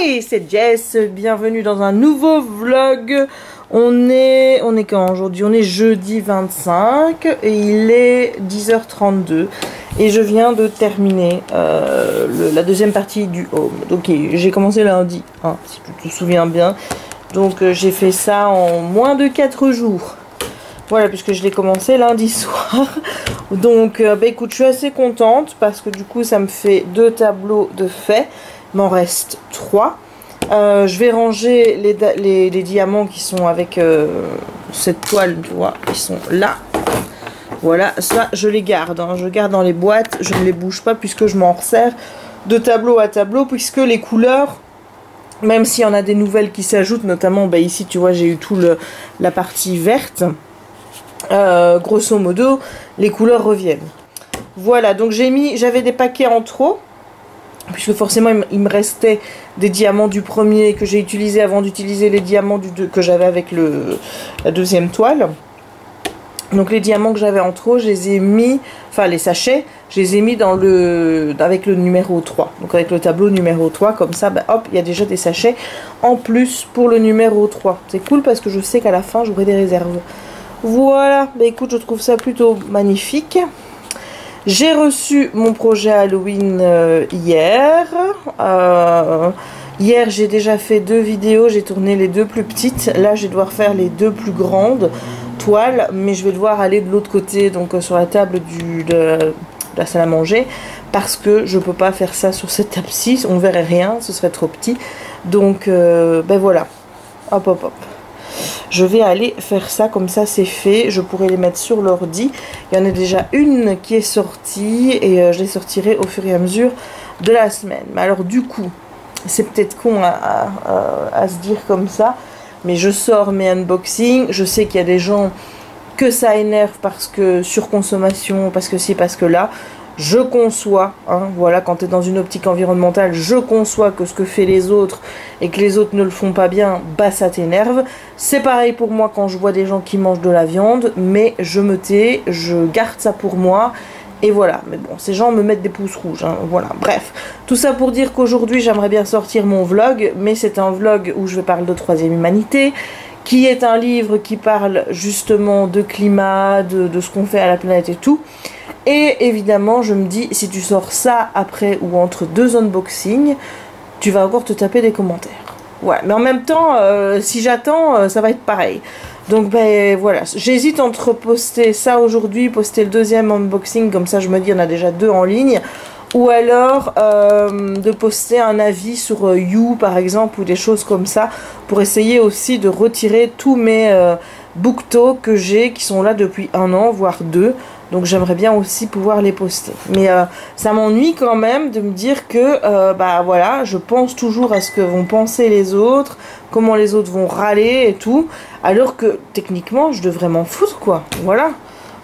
Hey, c'est Jess, bienvenue dans un nouveau vlog. On est quand aujourd'hui? On est jeudi 25 et il est 10h32 et je viens de terminer la deuxième partie du home. Donc j'ai commencé lundi, hein, si tu te souviens bien. Donc j'ai fait ça en moins de 4 jours. Voilà, puisque je l'ai commencé lundi soir. Donc écoute, je suis assez contente parce que du coup ça me fait 2 tableaux de fait. Il m'en reste 3. Je vais ranger les diamants qui sont avec cette toile, tu vois, ils sont là. Voilà, ça je les garde, hein. Je garde dans les boîtes, je ne les bouge pas puisque je m'en resserre de tableau à tableau, puisque les couleurs, même s'il y en a des nouvelles qui s'ajoutent, notamment ici tu vois j'ai eu tout la partie verte, grosso modo les couleurs reviennent. Voilà, donc j'avais des paquets en trop, puisque forcément il me restait des diamants du premier que j'ai utilisé avant d'utiliser les diamants que j'avais avec la deuxième toile. Donc les diamants que j'avais en trop, je les ai mis, enfin les sachets, je les ai mis avec le numéro 3. Donc avec le tableau numéro 3, comme ça, hop, il y a déjà des sachets en plus pour le numéro 3. C'est cool parce que je sais qu'à la fin j'aurai des réserves. Voilà, écoute, je trouve ça plutôt magnifique. J'ai reçu mon projet Halloween hier. Hier, j'ai déjà fait 2 vidéos. J'ai tourné les 2 plus petites. Là, je vais devoir faire les 2 plus grandes toiles. Mais je vais devoir aller de l'autre côté, donc sur la table de la salle à manger. Parce que je ne peux pas faire ça sur cette table-ci. On ne verrait rien, ce serait trop petit. Donc, voilà. Hop, hop, hop. Je vais aller faire ça, comme ça c'est fait. Je pourrai les mettre sur l'ordi. Il y en a déjà une qui est sortie et je les sortirai au fur et à mesure de la semaine. Mais alors du coup, c'est peut-être con à se dire comme ça, mais je sors mes unboxings. Je sais qu'il y a des gens que ça énerve parce que surconsommation, parce que ci, parce que là. Je conçois, hein, voilà, quand tu es dans une optique environnementale, je conçois que ce que fait les autres et que les autres ne le font pas bien, ça t'énerve. C'est pareil pour moi quand je vois des gens qui mangent de la viande, mais je me tais, je garde ça pour moi, et voilà. Mais bon, ces gens me mettent des pouces rouges, hein, voilà, bref. Tout ça pour dire qu'aujourd'hui, j'aimerais bien sortir mon vlog, mais c'est un vlog où je vais parler de Troisième Humanité, qui est un livre qui parle justement de climat, de ce qu'on fait à la planète et tout. Et évidemment, je me dis, si tu sors ça après ou entre 2 unboxings, tu vas encore te taper des commentaires. Ouais, mais en même temps, si j'attends, ça va être pareil. Donc, voilà, j'hésite entre poster ça aujourd'hui, poster le 2e unboxing, comme ça je me dis, il y en a déjà 2 en ligne. Ou alors, de poster un avis sur You, par exemple, ou des choses comme ça, pour essayer aussi de retirer tous mes BookTok que j'ai, qui sont là depuis 1 an, voire 2. Donc j'aimerais bien aussi pouvoir les poster. Mais ça m'ennuie quand même de me dire que voilà, je pense toujours à ce que vont penser les autres, comment les autres vont râler et tout, alors que techniquement je devrais m'en foutre, quoi. Voilà.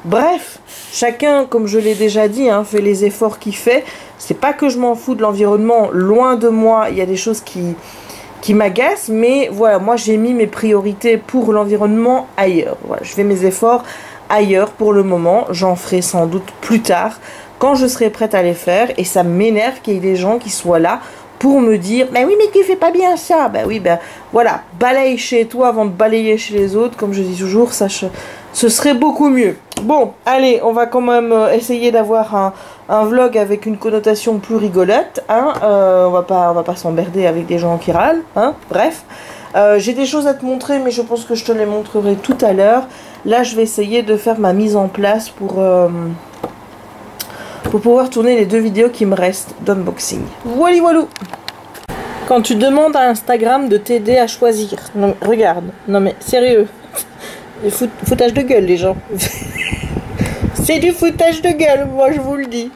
Bref, chacun, comme je l'ai déjà dit, hein, fait les efforts qu'il fait. C'est pas que je m'en fous de l'environnement, loin de moi, il y a des choses qui m'agacent, mais voilà, moi j'ai mis mes priorités pour l'environnement ailleurs. Voilà, je fais mes efforts ailleurs pour le moment, j'en ferai sans doute plus tard quand je serai prête à les faire, et ça m'énerve qu'il y ait des gens qui soient là pour me dire bah oui mais tu fais pas bien ça. Bah oui, voilà, balaye chez toi avant de balayer chez les autres, comme je dis toujours, ça ce serait beaucoup mieux. Bon, allez, on va quand même essayer d'avoir un vlog avec une connotation plus rigolote, hein. On va pas s'emmerder avec des gens qui râlent, hein. Bref, j'ai des choses à te montrer, mais je pense que je te les montrerai tout à l'heure. Là, je vais essayer de faire ma mise en place pour pouvoir tourner les 2 vidéos qui me restent d'unboxing. Voilà, voilà. Quand tu demandes à Instagram de t'aider à choisir, non, regarde, non mais sérieux, foutage de gueule les gens. C'est du foutage de gueule, moi je vous le dis.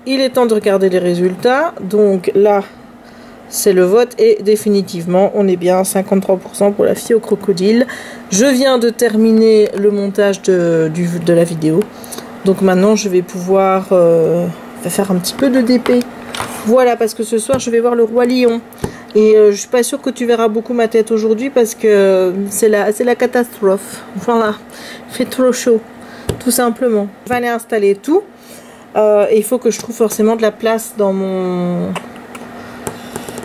Il est temps de regarder les résultats, donc là, c'est le vote et définitivement on est bien à 53% pour la fille au crocodile. Je viens de terminer le montage de la vidéo. Donc maintenant je vais pouvoir faire un petit peu de DP. Voilà, parce que ce soir je vais voir le Roi Lion. Et je suis pas sûre que tu verras beaucoup ma tête aujourd'hui parce que c'est la catastrophe. Voilà, il fait trop chaud, tout simplement. Je vais aller installer tout. Et il faut que je trouve forcément de la place dans mon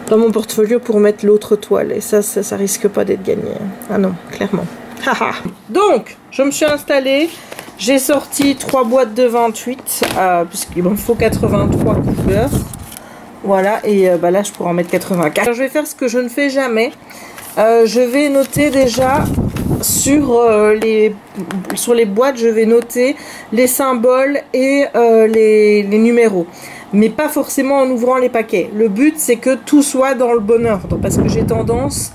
dans mon portfolio pour mettre l'autre toile. Et ça risque pas d'être gagné. Ah non, clairement. Donc, je me suis installée. J'ai sorti 3 boîtes de 28, puisqu'il m'en faut 83 couleurs. Voilà, et là, je pourrais en mettre 84. Alors, je vais faire ce que je ne fais jamais. Je vais noter déjà sur les boîtes, je vais noter les symboles et les numéros. Mais pas forcément en ouvrant les paquets. Le but, c'est que tout soit dans le bon ordre. Parce que j'ai tendance,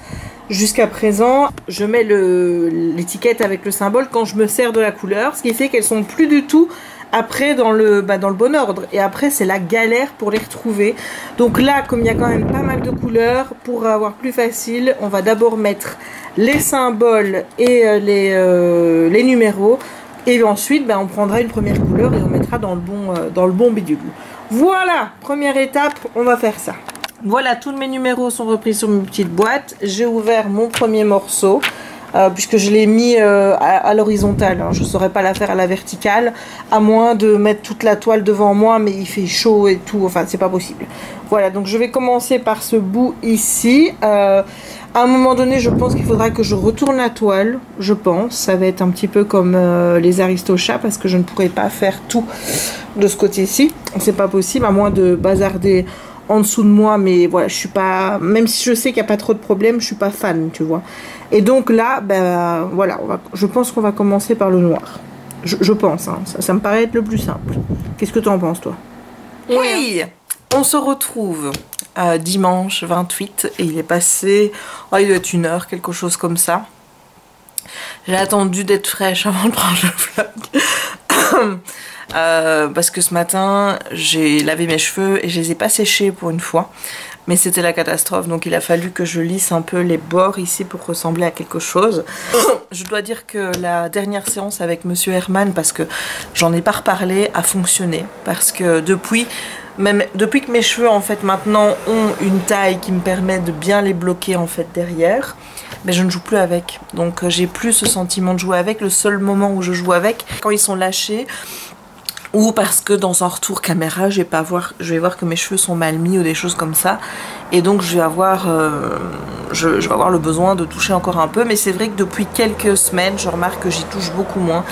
jusqu'à présent, je mets l'étiquette avec le symbole quand je me sers de la couleur. Ce qui fait qu'elles sont plus du tout après dans le bon ordre. Et après, c'est la galère pour les retrouver. Donc là, comme il y a quand même pas mal de couleurs, pour avoir plus facile, on va d'abord mettre les symboles et les numéros. Et ensuite, on prendra une première couleur et on mettra dans le bon bidule. Voilà, première étape, on va faire ça. Voilà, tous mes numéros sont repris sur mes petites boîtes. J'ai ouvert mon premier morceau, puisque je l'ai mis à l'horizontale. Hein. Je ne saurais pas la faire à la verticale, à moins de mettre toute la toile devant moi, mais il fait chaud et tout, enfin, c'est pas possible. Voilà, donc je vais commencer par ce bout ici. À un moment donné, je pense qu'il faudra que je retourne la toile, je pense. Ça va être un petit peu comme les Aristochats, parce que je ne pourrai pas faire tout de ce côté-ci. C'est pas possible, à moins de bazarder en dessous de moi, mais voilà, je suis pas... Même si je sais qu'il n'y a pas trop de problèmes, je suis pas fan, tu vois. Et donc là, voilà, je pense qu'on va commencer par le noir. Je pense, hein, ça me paraît être le plus simple. Qu'est-ce que tu en penses, toi? Oui, on se retrouve dimanche 28 et il est passé, il doit être 1h, quelque chose comme ça. J'ai attendu d'être fraîche avant de prendre le vlog. Parce que ce matin j'ai lavé mes cheveux et je les ai pas séchés pour une fois, mais c'était la catastrophe, donc il a fallu que je lisse un peu les bords ici pour ressembler à quelque chose. Je dois dire que la dernière séance avec monsieur Herman, parce que j'en ai pas reparlé, a fonctionné, parce que depuis que mes cheveux en fait maintenant ont une taille qui me permet de bien les bloquer en fait derrière, mais je ne joue plus avec, donc j'ai plus ce sentiment de jouer avec. Le seul moment où je joue avec, quand ils sont lâchés, ou parce que dans un retour caméra je vais voir que mes cheveux sont mal mis ou des choses comme ça, et donc je vais avoir le besoin de toucher encore un peu. Mais c'est vrai que depuis quelques semaines je remarque que j'y touche beaucoup moins,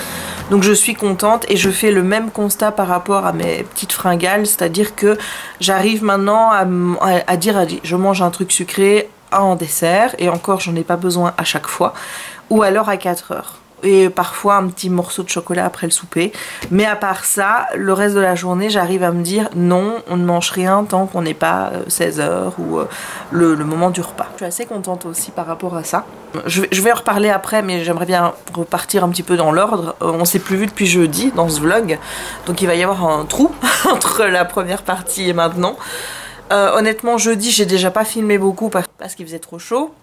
donc je suis contente. Et je fais le même constat par rapport à mes petites fringales, c'est à dire que j'arrive maintenant à dire je mange un truc sucré en dessert, et encore j'en ai pas besoin à chaque fois, ou alors à 4 heures. Et parfois un petit morceau de chocolat après le souper. Mais à part ça, le reste de la journée, j'arrive à me dire non, on ne mange rien tant qu'on n'est pas 16h ou le moment du repas. Je suis assez contente aussi par rapport à ça. Je vais en reparler après, mais j'aimerais bien repartir un petit peu dans l'ordre. On s'est plus vu depuis jeudi dans ce vlog, donc il va y avoir un trou entre la première partie et maintenant. Honnêtement, jeudi, j'ai déjà pas filmé beaucoup parce qu'il faisait trop chaud.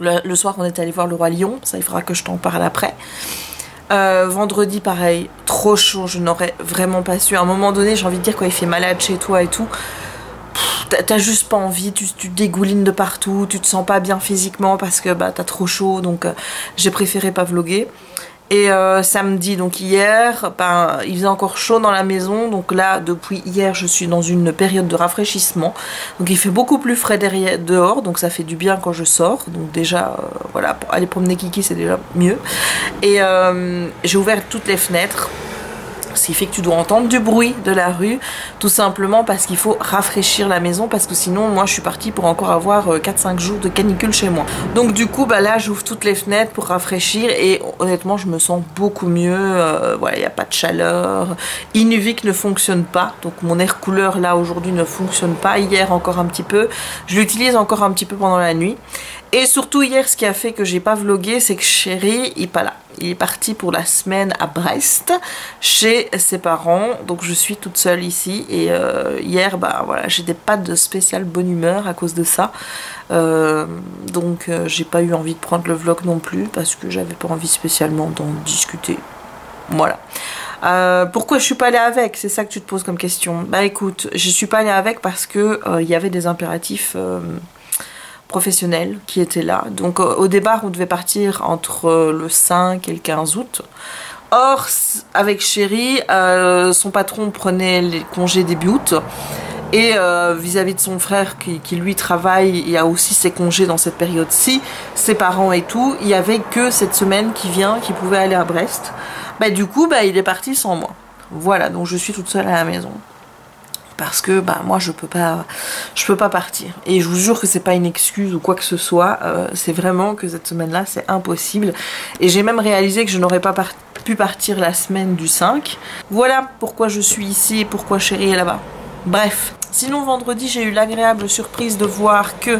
Le soir, on est allé voir le Roi Lion, ça il faudra que je t'en parle après. Vendredi, pareil, trop chaud, je n'aurais vraiment pas su. À un moment donné, j'ai envie de dire, quand il fait malade chez toi et tout, t'as juste pas envie, tu dégoulines de partout, tu te sens pas bien physiquement parce que t'as trop chaud, donc j'ai préféré pas vlogger. Et samedi, donc hier, il faisait encore chaud dans la maison. Donc là, depuis hier, je suis dans une période de rafraîchissement. Donc il fait beaucoup plus frais dehors. Donc ça fait du bien quand je sors. Donc déjà, voilà, pour aller promener Kiki, c'est déjà mieux. Et j'ai ouvert toutes les fenêtres. Ce qui fait que tu dois entendre du bruit de la rue, tout simplement parce qu'il faut rafraîchir la maison, parce que sinon moi je suis partie pour encore avoir 4-5 jours de canicule chez moi. Donc du coup là j'ouvre toutes les fenêtres pour rafraîchir et honnêtement je me sens beaucoup mieux. Voilà, il n'y a pas de chaleur, Inuvik ne fonctionne pas, donc mon air couleur là aujourd'hui ne fonctionne pas. Hier encore un petit peu, je l'utilise encore un petit peu pendant la nuit. Et surtout hier, ce qui a fait que j'ai pas vlogué, c'est que Chéri, il est pas là. Il est parti pour la semaine à Brest, chez ses parents. Donc je suis toute seule ici. Et hier, voilà, j'étais pas de spéciale bonne humeur à cause de ça. Donc j'ai pas eu envie de prendre le vlog non plus, parce que j'avais pas envie spécialement d'en discuter. Voilà. Pourquoi je suis pas allée avec? C'est ça que tu te poses comme question. Bah écoute, je suis pas allée avec parce que il y avait des impératifs professionnels qui étaient là. Donc au départ on devait partir entre le 5 et le 15 août. Or avec Chéri, son patron prenait les congés début août Et vis-à-vis de son frère qui lui travaille, il y a aussi ses congés dans cette période-ci, ses parents et tout, il y avait que cette semaine qui vient, qui pouvait aller à Brest. Bah du coup, bah il est parti sans moi. Voilà, donc je suis toute seule à la maison. Parce que bah moi je peux pas partir. Et je vous jure que c'est pas une excuse ou quoi que ce soit, c'est vraiment que cette semaine-là c'est impossible. Et j'ai même réalisé que je n'aurais pas pu partir la semaine du 5. Voilà pourquoi je suis ici et pourquoi Chérie est là-bas. Bref, sinon vendredi j'ai eu l'agréable surprise de voir que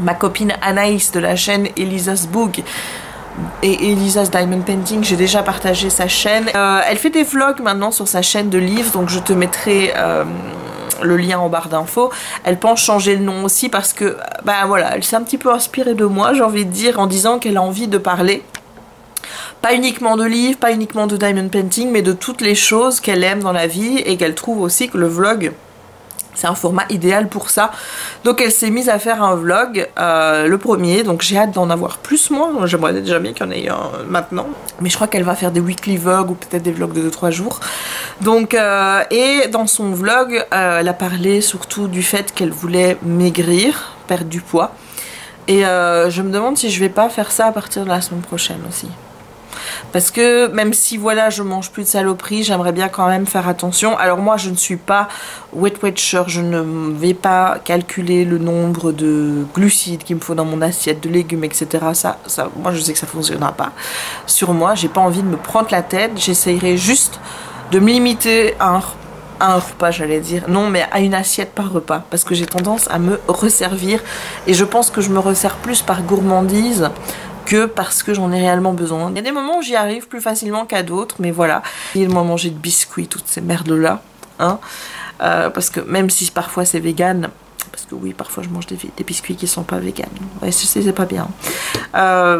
ma copine Anaïs de la chaîne Elisa's Book et Elisa's Diamond Painting, j'ai déjà partagé sa chaîne. Elle fait des vlogs maintenant sur sa chaîne de livres, donc je te mettrai le lien en barre d'infos. Elle pense changer le nom aussi parce que, bah voilà, elle s'est un petit peu inspirée de moi, j'ai envie de dire, en disant qu'elle a envie de parler. Pas uniquement de livres, pas uniquement de Diamond Painting, mais de toutes les choses qu'elle aime dans la vie et qu'elle trouve aussi que le vlog, c'est un format idéal pour ça. Donc elle s'est mise à faire un vlog, le premier, donc j'ai hâte d'en avoir plus moi. J'aimerais déjà bien qu'il y en ait un maintenant. Mais je crois qu'elle va faire des weekly vlogs ou peut-être des vlogs de 2-3 jours. Donc, et dans son vlog, elle a parlé surtout du fait qu'elle voulait maigrir, perdre du poids. Et je me demande si je vais pas faire ça à partir de la semaine prochaine aussi. Parce que même si voilà je mange plus de saloperies, j'aimerais bien quand même faire attention. Alors moi je ne suis pas Weight Watcher, je ne vais pas calculer le nombre de glucides qu'il me faut dans mon assiette, de légumes, etc. Ça, moi je sais que ça fonctionnera pas sur moi, j'ai pas envie de me prendre la tête. J'essayerai juste de me limiter à un repas, j'allais dire, non mais à une assiette par repas, parce que j'ai tendance à me resservir et je pense que je me resserre plus par gourmandise que parce que j'en ai réellement besoin. Il y a des moments où j'y arrive plus facilement qu'à d'autres, mais voilà. Et moi manger de biscuits, toutes ces merdes là, hein, parce que même si parfois c'est vegan, parce que oui parfois je mange des biscuits qui sont pas vegan, ouais, c'est pas bien.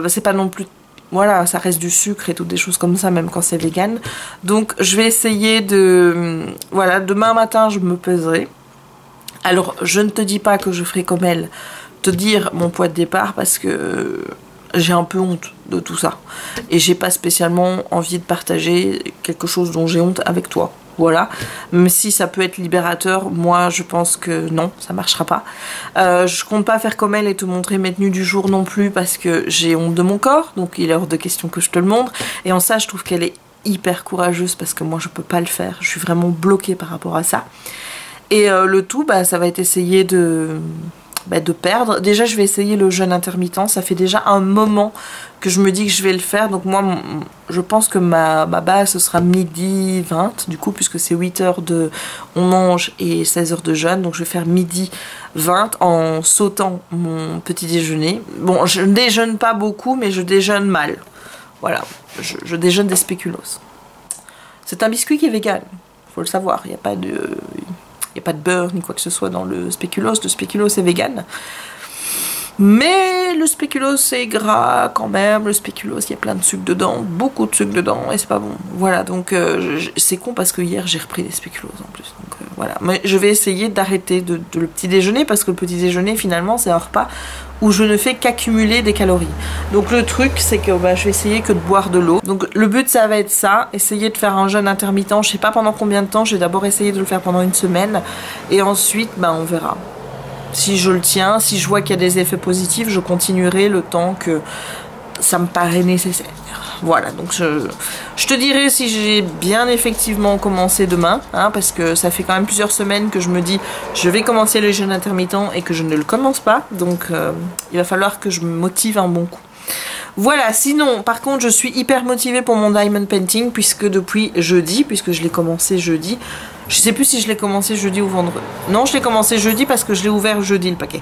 C'est pas non plus, voilà, ça reste du sucre et toutes des choses comme ça même quand c'est vegan. Donc je vais essayer de, voilà, demain matin je me peserai. Alors je ne te dis pas que je ferai comme elle, te dire mon poids de départ, parce que j'ai un peu honte de tout ça et j'ai pas spécialement envie de partager quelque chose dont j'ai honte avec toi, voilà. Même si ça peut être libérateur, moi je pense que non, ça marchera pas. Je compte pas faire comme elle et te montrer mes tenues du jour non plus, parce que j'ai honte de mon corps, donc il est hors de question que je te le montre. Et en ça je trouve qu'elle est hyper courageuse, parce que moi je peux pas le faire, je suis vraiment bloquée par rapport à ça. Et le tout, bah ça va être essayer de perdre. Déjà je vais essayer le jeûne intermittent, ça fait déjà un moment que je me dis que je vais le faire, donc moi je pense que ma base ce sera midi 20 du coup, puisque c'est 8 heures de on mange et 16 heures de jeûne, donc je vais faire midi 20 en sautant mon petit déjeuner. Bon, je ne déjeune pas beaucoup mais je déjeune mal, voilà, je déjeune des spéculoos. C'est un biscuit qui est vegan, faut le savoir, il n'y a pas de beurre ni quoi que ce soit dans le spéculoos. Le spéculoos est vegan. Mais le spéculoos c'est gras quand même. Le spéculoos, il y a plein de sucre dedans, beaucoup de sucre dedans, et c'est pas bon. Voilà, donc c'est con parce que hier j'ai repris des spéculoos en plus. Donc voilà, mais je vais essayer d'arrêter le petit déjeuner, parce que le petit déjeuner finalement c'est un repas où je ne fais qu'accumuler des calories. Donc le truc c'est que je vais essayer que de boire de l'eau. Donc le but ça va être ça, essayer de faire un jeûne intermittent. Je sais pas pendant combien de temps, je vais d'abord essayer de le faire pendant une semaine et ensuite on verra. Si je le tiens, si je vois qu'il y a des effets positifs, je continuerai le temps que ça me paraît nécessaire. Voilà, donc je te dirai si j'ai bien effectivement commencé demain, hein, parce que ça fait quand même plusieurs semaines que je me dis je vais commencer le jeûne intermittent et que je ne le commence pas, donc il va falloir que je me motive un bon coup. Voilà, sinon par contre je suis hyper motivée pour mon diamond painting, puisque depuis jeudi, puisque je l'ai commencé jeudi, je sais plus si je l'ai commencé jeudi ou vendredi. Non, je l'ai commencé jeudi parce que je l'ai ouvert jeudi le paquet.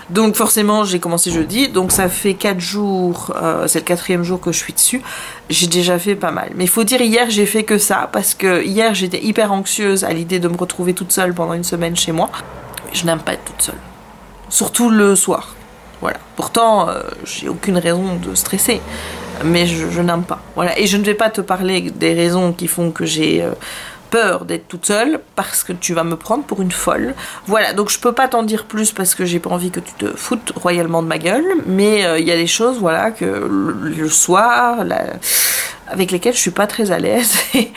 Donc forcément j'ai commencé jeudi, donc ça fait 4 jours, c'est le 4e jour que je suis dessus. J'ai déjà fait pas mal. Mais il faut dire, hier j'ai fait que ça, parce que hier j'étais hyper anxieuse à l'idée de me retrouver toute seule pendant une semaine chez moi. Je n'aime pas être toute seule, surtout le soir. Voilà. Pourtant, j'ai aucune raison de stresser, mais je n'aime pas. Voilà. Et je ne vais pas te parler des raisons qui font que j'ai peur d'être toute seule, parce que tu vas me prendre pour une folle. Voilà, donc je peux pas t'en dire plus parce que j'ai pas envie que tu te foutes royalement de ma gueule, mais il y a des choses, voilà, que le soir, avec lesquels je suis pas très à l'aise et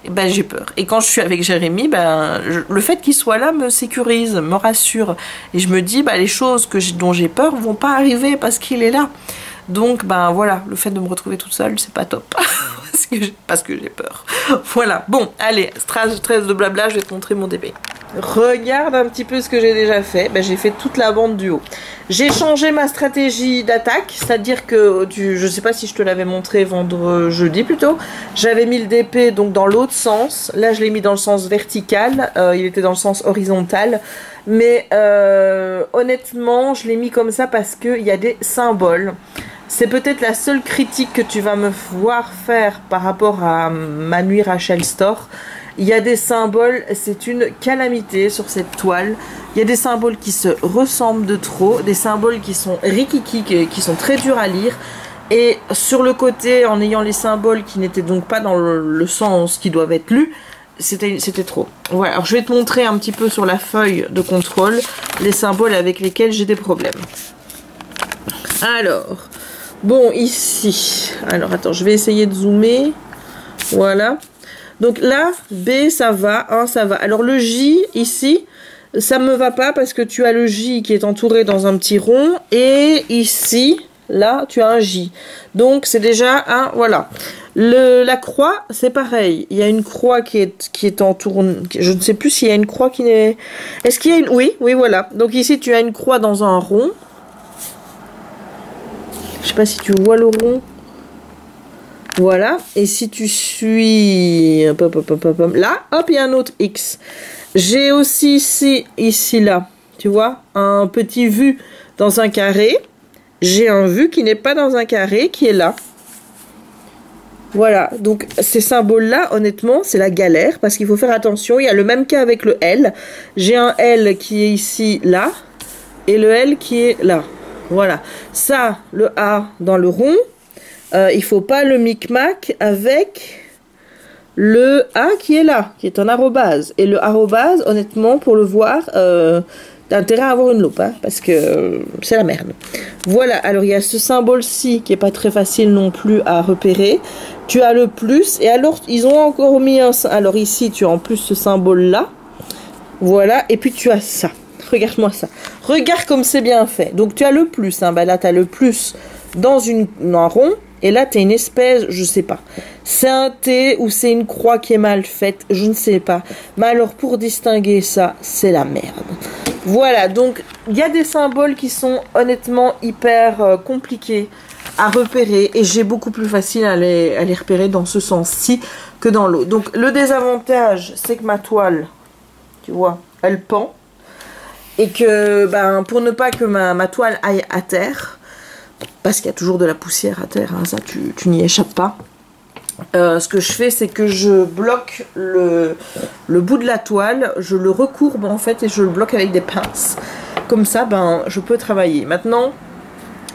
ben j'ai peur. Et quand je suis avec Jérémy, ben le fait qu'il soit là me sécurise, me rassure et je me dis les choses dont j'ai peur vont pas arriver parce qu'il est là. Donc ben voilà, le fait de me retrouver toute seule, c'est pas top. parce que j'ai peur. Voilà, bon, allez, stress de blabla, je vais te montrer mon DP. Regarde un petit peu ce que j'ai déjà fait. J'ai fait toute la bande du haut. J'ai changé ma stratégie d'attaque, c'est-à-dire que, je sais pas si je te l'avais montré jeudi plutôt, j'avais mis le DP donc dans l'autre sens. Là, je l'ai mis dans le sens vertical, il était dans le sens horizontal. Mais honnêtement, je l'ai mis comme ça parce qu'il y a des symboles. C'est peut-être la seule critique que tu vas me voir faire par rapport à ma nuit Rachel Store. Il y a des symboles, c'est une calamité sur cette toile. Il y a des symboles qui se ressemblent de trop, des symboles qui sont rikiki, qui sont très durs à lire. Et sur le côté, en ayant les symboles qui n'étaient donc pas dans le sens qui doivent être lus, c'était trop. Voilà, alors je vais te montrer un petit peu sur la feuille de contrôle les symboles avec lesquels j'ai des problèmes. Alors, bon, ici, alors attends, je vais essayer de zoomer. Voilà. Donc là, B, ça va, 1, ça va. Alors le J, ici, ça me va pas parce que tu as le J qui est entouré dans un petit rond. Et ici, là, tu as un J. Donc c'est déjà un, voilà. La croix, c'est pareil. Il y a une croix qui est entourée. Je ne sais plus s'il y a une croix qui n'est... Est-ce qu'il y a une... Oui, voilà. Donc ici, tu as une croix dans un rond. Je sais pas si tu vois le rond. Voilà, et si tu suis là, hop, il y a un autre X. J'ai aussi ici, là, tu vois, un petit vu dans un carré. J'ai un vu qui n'est pas dans un carré, qui est là. Voilà, donc ces symboles-là, honnêtement, c'est la galère, parce qu'il faut faire attention. Il y a le même cas avec le L. J'ai un L qui est ici, là, et le L qui est là. Voilà, ça, le A dans le rond. Il faut pas le micmac avec le A qui est là, qui est un arrobase. Et le arrobase, honnêtement, pour le voir, t'as intérêt à avoir une loupe, hein, parce que c'est la merde. Voilà, alors il y a ce symbole-ci qui est pas très facile non plus à repérer. Tu as le plus, et alors ils ont encore mis un... Alors ici, tu as en plus ce symbole-là. Voilà, et puis tu as ça. Regarde-moi ça. Regarde comme c'est bien fait. Donc tu as le plus, hein, là tu as le plus dans un rond. Et là, tu as une espèce, je sais pas. C'est un T ou c'est une croix qui est mal faite, je ne sais pas. Mais alors, pour distinguer ça, c'est la merde. Voilà, donc, il y a des symboles qui sont honnêtement hyper compliqués à repérer. Et j'ai beaucoup plus facile à les repérer dans ce sens-ci que dans l'autre. Donc, le désavantage, c'est que ma toile, tu vois, elle pend. Et que, pour ne pas que ma toile aille à terre... Parce qu'il y a toujours de la poussière à terre, hein, ça tu n'y échappes pas. Ce que je fais, c'est que je bloque le bout de la toile, je le recourbe en fait et je le bloque avec des pinces. Comme ça, je peux travailler. Maintenant,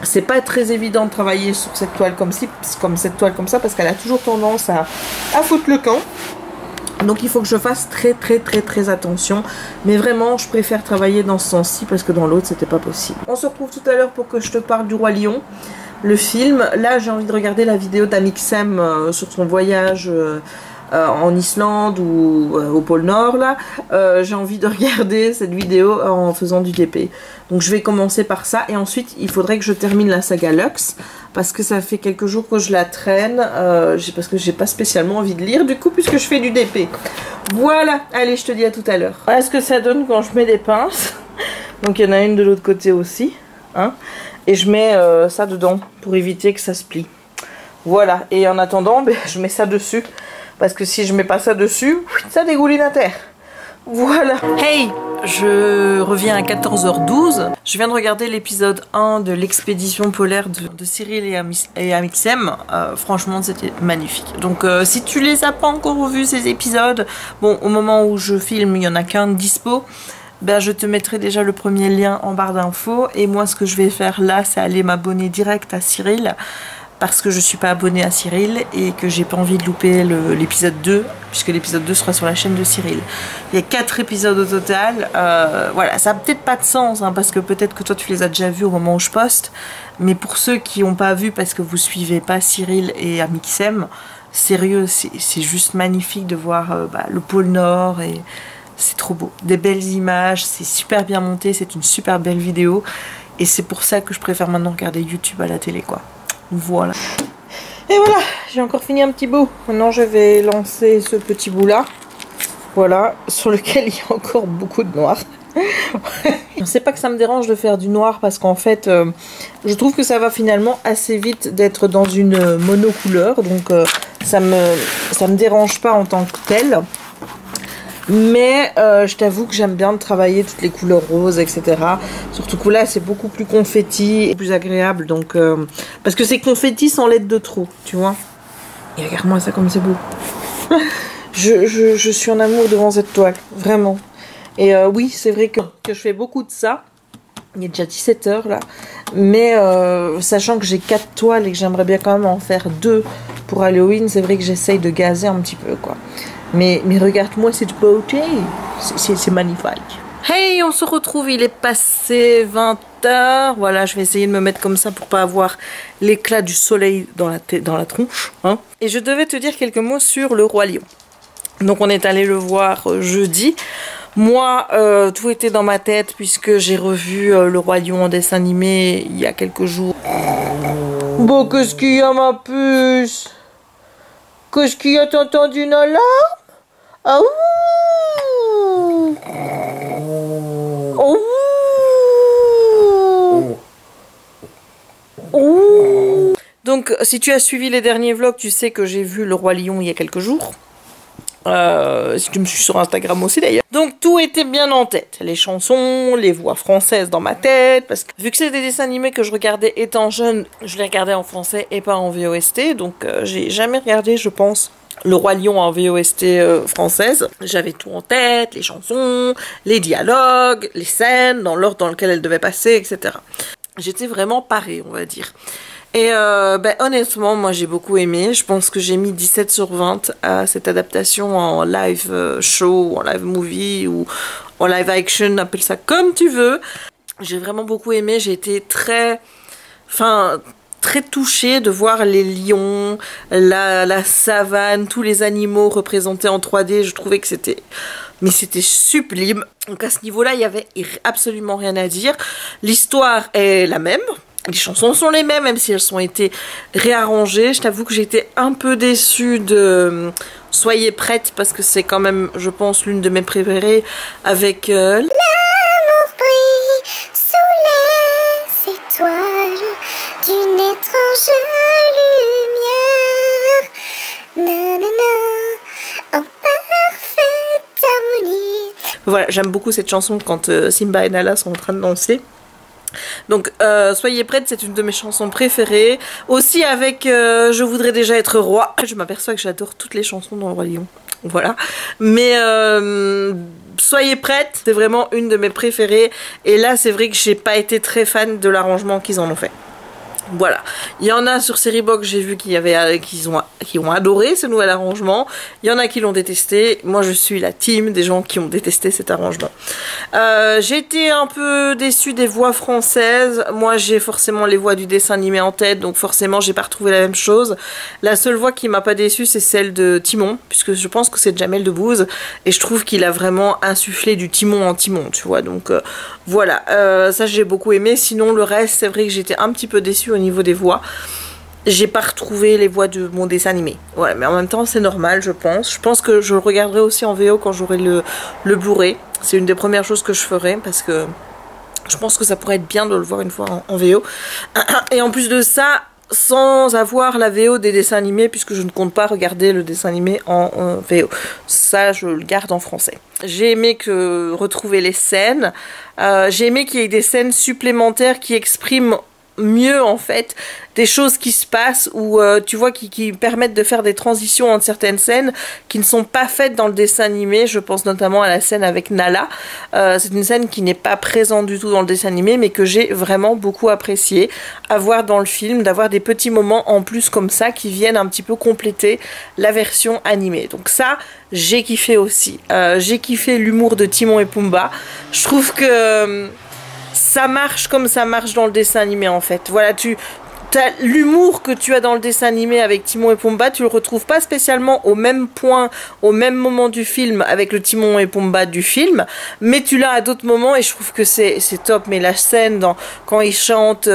c'est pas très évident de travailler sur cette toile comme ça, parce qu'elle a toujours tendance à foutre le camp. Donc il faut que je fasse très attention. Mais vraiment, je préfère travailler dans ce sens-ci parce que dans l'autre, c'était pas possible. On se retrouve tout à l'heure pour que je te parle du Roi Lion, le film. Là, j'ai envie de regarder la vidéo d'Amixem sur son voyage en Islande ou au pôle Nord. Là, j'ai envie de regarder cette vidéo en faisant du DP. Donc je vais commencer par ça. Et ensuite, il faudrait que je termine la saga Lux. Parce que ça fait quelques jours que je la traîne, parce que j'ai pas spécialement envie de lire du coup puisque je fais du DP. Voilà, allez, je te dis à tout à l'heure. Voilà ce que ça donne quand je mets des pinces. Donc il y en a une de l'autre côté aussi, hein. Et je mets ça dedans pour éviter que ça se plie. Voilà, et en attendant, je mets ça dessus. Parce que si je mets pas ça dessus, ça dégouline à terre. Voilà. Hey, je reviens à 14h12. Je viens de regarder l'épisode 1 de l'expédition polaire de Cyril et Amixem. Franchement, c'était magnifique. Donc, si tu les as pas encore vus, ces épisodes, bon, au moment où je filme, il y en a qu'un de dispo. Je te mettrai déjà le premier lien en barre d'infos. Et moi, ce que je vais faire là, c'est aller m'abonner direct à Cyril. parce que je suis pas abonnée à Cyril et que j'ai pas envie de louper l'épisode 2, puisque l'épisode 2 sera sur la chaîne de Cyril. Il y a 4 épisodes au total. Voilà, ça a peut-être pas de sens, hein, parce que peut-être que toi tu les as déjà vus au moment où je poste, mais pour ceux qui n'ont pas vu parce que vous suivez pas Cyril et Amixem, sérieux, c'est juste magnifique de voir le pôle Nord, et c'est trop beau. Des belles images, c'est super bien monté, c'est une super belle vidéo, et c'est pour ça que je préfère maintenant regarder YouTube à la télé, quoi. Voilà. Et voilà, j'ai encore fini un petit bout. Maintenant je vais lancer ce petit bout là. Voilà, sur lequel il y a encore beaucoup de noir. C'est pas que ça me dérange de faire du noir, parce qu'en fait je trouve que ça va finalement assez vite d'être dans une monocouleur, donc ça me dérange pas en tant que tel. Mais je t'avoue que j'aime bien travailler toutes les couleurs roses, etc. Surtout que là c'est beaucoup plus confetti et plus agréable, donc parce que c'est confetti sans lettre de trop, tu vois. Et regarde-moi ça comme c'est beau. je suis en amour devant cette toile, vraiment. Et oui, c'est vrai que je fais beaucoup de ça. Il est déjà 17 h là. Mais sachant que j'ai 4 toiles et que j'aimerais bien quand même en faire 2 pour Halloween, c'est vrai que j'essaye de gazer un petit peu, quoi. Mais regarde-moi cette beauté, c'est magnifique. Hey, on se retrouve, il est passé 20 h. Voilà, je vais essayer de me mettre comme ça pour pas avoir l'éclat du soleil dans la tronche, hein. Et je devais te dire quelques mots sur le Roi Lion. Donc on est allé le voir jeudi. Moi, tout était dans ma tête puisque j'ai revu le Roi Lion en dessin animé il y a quelques jours. Bon, qu'est-ce qu'il y a, ma puce? Qu'est-ce qu'il y a, t'as entendu une alarme? Ah ouh! Oh ouh! Donc, si tu as suivi les derniers vlogs, tu sais que j'ai vu le Roi Lion il y a quelques jours. Si tu me suis sur Instagram aussi d'ailleurs. Donc tout était bien en tête. Les chansons, les voix françaises dans ma tête. Parce que vu que c'est des dessins animés que je regardais étant jeune, je les regardais en français et pas en VOST. Donc j'ai jamais regardé, je pense, le Roi Lion en VOST française. J'avais tout en tête, les chansons, les dialogues, les scènes, dans l'ordre dans lequel elles devaient passer, etc. J'étais vraiment parée, on va dire. Et honnêtement, moi j'ai beaucoup aimé. Je pense que j'ai mis 17 sur 20 à cette adaptation en live show, en live movie ou en live action, appelle ça comme tu veux. J'ai vraiment beaucoup aimé. J'ai été très touchée de voir les lions, la savane, tous les animaux représentés en 3D. Je trouvais que c'était sublime. Donc à ce niveau-là, il y avait absolument rien à dire. L'histoire est la même. Les chansons sont les mêmes, même si elles ont été réarrangées. Je t'avoue que j'étais un peu déçue de Soyez prête, parce que c'est quand même, je pense, l'une de mes préférées, avec l'amour brille sous les étoiles d'une étrange lumière. Nanana, en parfaite harmonie. Voilà, j'aime beaucoup cette chanson quand Simba et Nala sont en train de danser. Donc Soyez prête, c'est une de mes chansons préférées. Aussi avec Je voudrais déjà être roi. Je m'aperçois que j'adore toutes les chansons dans le Roi Lion. Voilà. Mais Soyez prête, c'est vraiment une de mes préférées. Et là c'est vrai que j'ai pas été très fan de l'arrangement qu'ils en ont fait. Voilà, il y en a sur Seriebox, j'ai vu qui ont adoré ce nouvel arrangement. Il y en a qui l'ont détesté. Moi je suis la team des gens qui ont détesté cet arrangement. J'ai été un peu déçue des voix françaises. Moi j'ai forcément les voix du dessin animé en tête, donc forcément j'ai pas retrouvé la même chose. La seule voix qui m'a pas déçue, c'est celle de Timon, puisque je pense que c'est Jamel Debbouze, et je trouve qu'il a vraiment insufflé du Timon en Timon, tu vois. Donc voilà, ça j'ai beaucoup aimé. Sinon le reste, c'est vrai que j'étais un petit peu déçue au niveau des voix. J'ai pas retrouvé les voix de mon dessin animé. Ouais, mais en même temps c'est normal, je pense. Je pense que je le regarderai aussi en VO quand j'aurai le Blu-ray. C'est une des premières choses que je ferai, parce que je pense que ça pourrait être bien de le voir une fois en VO. Et en plus de ça, sans avoir la VO des dessins animés, puisque je ne compte pas regarder le dessin animé en VO. Ça, je le garde en français. J'ai aimé retrouver les scènes. J'ai aimé qu'il y ait des scènes supplémentaires qui expriment mieux en fait des choses qui se passent ou tu vois qui permettent de faire des transitions entre certaines scènes qui ne sont pas faites dans le dessin animé. Je pense notamment à la scène avec Nala. C'est une scène qui n'est pas présente du tout dans le dessin animé mais que j'ai vraiment beaucoup apprécié à voir dans le film, d'avoir des petits moments en plus comme ça qui viennent un petit peu compléter la version animée. Donc ça, j'ai kiffé aussi. J'ai kiffé l'humour de Timon et Pumba. Je trouve que ça marche comme ça marche dans le dessin animé en fait. Voilà, l'humour que tu as dans le dessin animé avec Timon et Pumba, tu le retrouves pas spécialement au même point, au même moment du film avec le Timon et Pumba du film, mais tu l'as à d'autres moments et je trouve que c'est top. Mais la scène quand ils chantent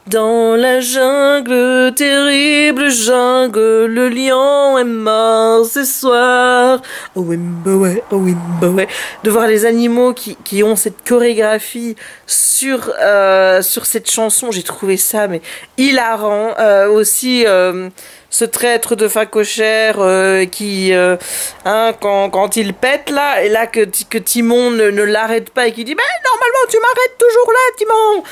dans la jungle, terrible jungle, le lion est mort ce soir. Oh Wimba ouais, oh Wimba ouais. De voir les animaux qui ont cette chorégraphie sur cette chanson, j'ai trouvé ça mais hilarant. Aussi ce traître de facochère quand il pète là, et là que Timon ne l'arrête pas et qui dit mais normalement tu m'arrêtes toujours là Timon.